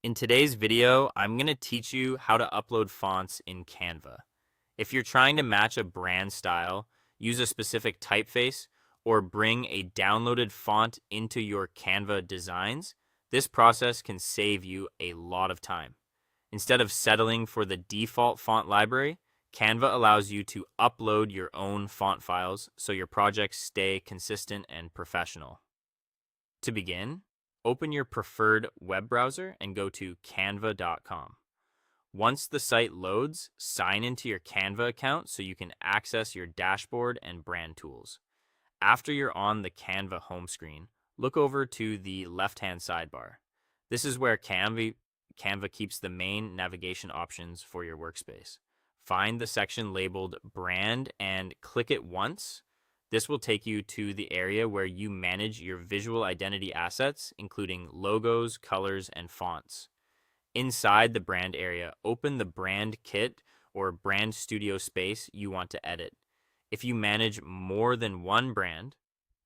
In today's video, I'm going to teach you how to upload fonts in Canva. If you're trying to match a brand style, use a specific typeface, or bring a downloaded font into your Canva designs, this process can save you a lot of time. Instead of settling for the default font library, Canva allows you to upload your own font files so your projects stay consistent and professional. To begin, open your preferred web browser and go to canva.com. Once the site loads, sign into your Canva account so you can access your dashboard and brand tools. After you're on the Canva home screen, look over to the left-hand sidebar. This is where Canva keeps the main navigation options for your workspace. Find the section labeled Brand and click it once. This will take you to the area where you manage your visual identity assets, including logos, colors, and fonts. Inside the brand area, open the brand kit or brand studio space you want to edit. If you manage more than one brand,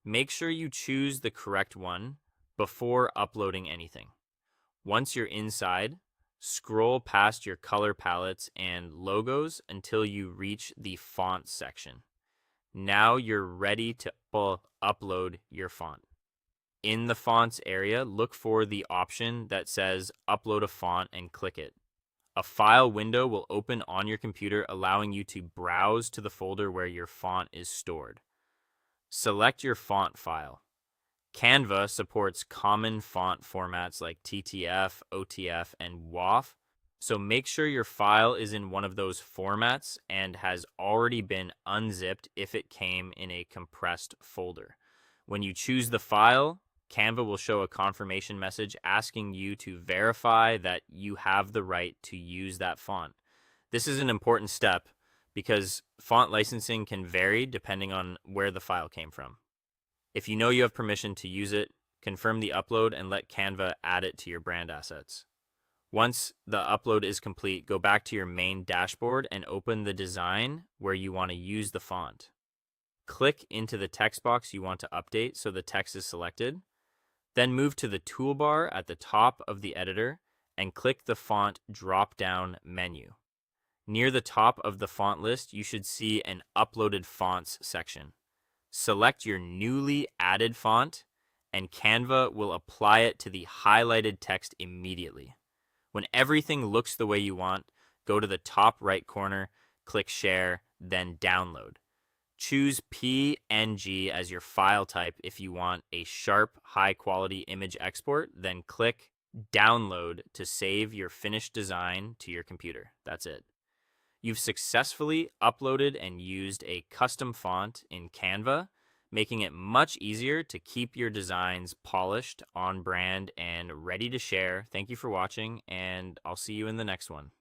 make sure you choose the correct one before uploading anything. Once you're inside, scroll past your color palettes and logos until you reach the font section. Now you're ready to upload your font. In the fonts area, look for the option that says upload a font and click it. A file window will open on your computer, allowing you to browse to the folder where your font is stored. Select your font file. Canva supports common font formats like TTF, OTF, and WAF, so make sure your file is in one of those formats and has already been unzipped if it came in a compressed folder. When you choose the file, Canva will show a confirmation message asking you to verify that you have the right to use that font. This is an important step because font licensing can vary depending on where the file came from. If you know you have permission to use it, confirm the upload and let Canva add it to your brand assets. Once the upload is complete, go back to your main dashboard and open the design where you want to use the font. Click into the text box you want to update so the text is selected. Then move to the toolbar at the top of the editor and click the font drop-down menu. Near the top of the font list, you should see an uploaded fonts section. Select your newly added font, and Canva will apply it to the highlighted text immediately. When everything looks the way you want, go to the top right corner, click Share, then Download. Choose PNG as your file type if you want a sharp, high-quality image export, then click Download to save your finished design to your computer. That's it. You've successfully uploaded and used a custom font in Canva, making it much easier to keep your designs polished, on brand, and ready to share. Thank you for watching, and I'll see you in the next one.